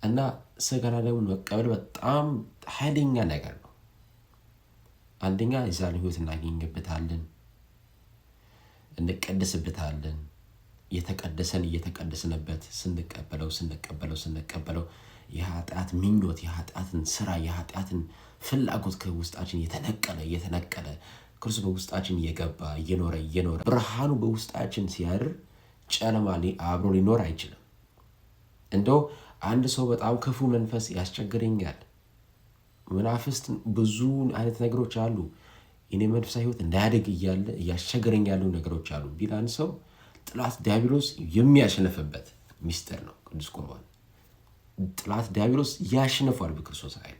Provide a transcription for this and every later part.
እና ስጋና ደሙን መቀበል በጣም ኃይለኛ ነገር ነው። አንደኛ የዘላለም ሕይወት እናገኝበታለን፣ እንቀደስበታለን። እየተቀደስንበት ስንቀበለው የኃጢአት ምኞት፣ የኃጢአትን ስራ፣ የኃጢአትን ፍላጎት ከውስጣችን እየተነቀለ ክርስቶስ በውስጣችን እየገባ እየኖረ ብርሃኑ በውስጣችን ሲያድር ጨለማ አብሮ ሊኖር አይችልም። እንደው አንድ ሰው በጣም ክፉ መንፈስ ያስቸግረኛል፣ መናፍስት ብዙ አይነት ነገሮች አሉ፣ የኔ መንፈሳዊ ሕይወት እንዳያድግ እያለ እያስቸገረኝ ያሉ ነገሮች አሉ ቢል አንድ ሰው ጥላት ዲያብሎስ የሚያሸንፍበት ሚስጥር ነው ቅዱስ ቁርባን። ጥላት ዲያብሎስ ያሸንፏል በክርስቶስ ኃይል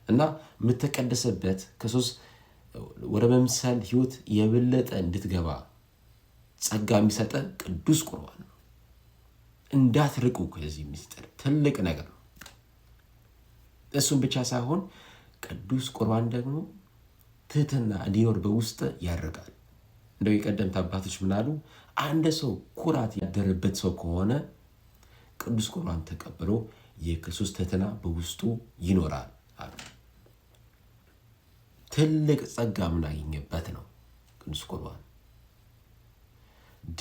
እና የምትቀደስበት ክርስቶስ ወደ መምሰል ሕይወት የበለጠ እንድትገባ ጸጋ የሚሰጠ ቅዱስ ቁርባን ነው። እንዳትርቁ ከዚህ ሚስጥር ትልቅ ነገር ነው። እሱም ብቻ ሳይሆን ቅዱስ ቁርባን ደግሞ ትህትና እንዲኖር በውስጥ ያደርጋል። እንደው የቀደምት አባቶች ምናሉ? አንድ ሰው ኩራት ያደረበት ሰው ከሆነ ቅዱስ ቁርባን ተቀብሎ የክርስቶስ ትህትና በውስጡ ይኖራል አሉ። ትልቅ ጸጋ የምናገኝበት ነው ቅዱስ ቁርባን።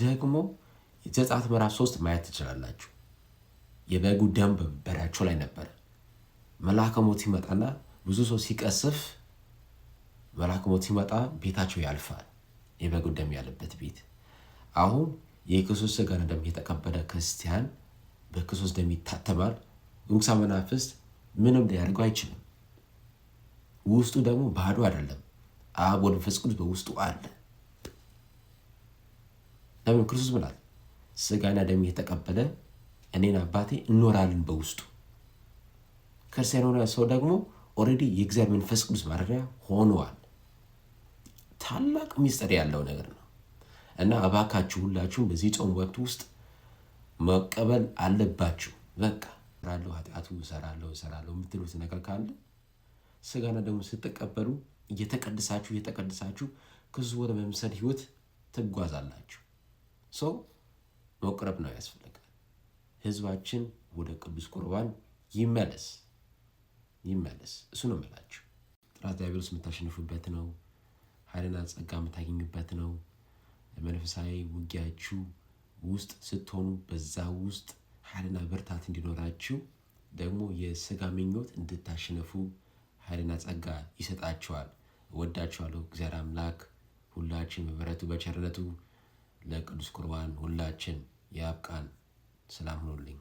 ደግሞ ዘጸአት ምዕራፍ 3 ማየት ትችላላችሁ። የበጉ ደም በበራቸው ላይ ነበረ። መልአከ ሞት ሲመጣና ብዙ ሰው ሲቀስፍ መልአከ ሞት ሲመጣ ቤታቸው ያልፋል። የበጉ ደም ያለበት ቤት። አሁን የክርስቶስ ሥጋና ደም የተቀበለ ክርስቲያን በክርስቶስ ደም ይታተማል። ርኩሳን መናፍስት ምንም ሊያደርገው አይችልም። ውስጡ ደግሞ ባዶ አይደለም። አብ ወልድ መንፈስ ቅዱስ በውስጡ አለ። ለምን? ክርስቶስ ብሏል፣ ሥጋና ደም የተቀበለ እኔን አባቴ እንኖራለን በውስጡ። ክርስቲያን የሆነ ሰው ደግሞ ኦልሬዲ የእግዚአብሔር መንፈስ ቅዱስ ማደሪያ ሆነዋል። ታላቅ ሚስጥር ያለው ነገር ነው እና እባካችሁ ሁላችሁም በዚህ ጾም ወቅት ውስጥ መቀበል አለባችሁ። በቃ ኃጢአቱ እሰራለሁ የምትሉት ነገር ካለ ሥጋና ደሙ ስትቀበሉ እየተቀደሳችሁ ክርስቶስ ወደ መምሰል ሕይወት ትጓዛላችሁ። ሰው መቅረብ ነው ያስፈልጋል። ሕዝባችን ወደ ቅዱስ ቁርባን ይመለስ። እሱ ነው የምላችሁ። ጥላት ዲያብሎስ የምታሸንፉበት ነው። ኃይልና ጸጋ የምታገኙበት ነው። መንፈሳዊ ውጊያችሁ ውስጥ ስትሆኑ በዛ ውስጥ ኃይልና ብርታት እንዲኖራችሁ ደግሞ የሥጋ ምኞት እንድታሸንፉ ኃይልና ጸጋ ይሰጣችኋል። እወዳችኋለሁ። እግዚአብሔር አምላክ ሁላችን በምሕረቱ በቸርነቱ ለቅዱስ ቁርባን ሁላችን ያብቃን። ሰላም ሁኑልኝ።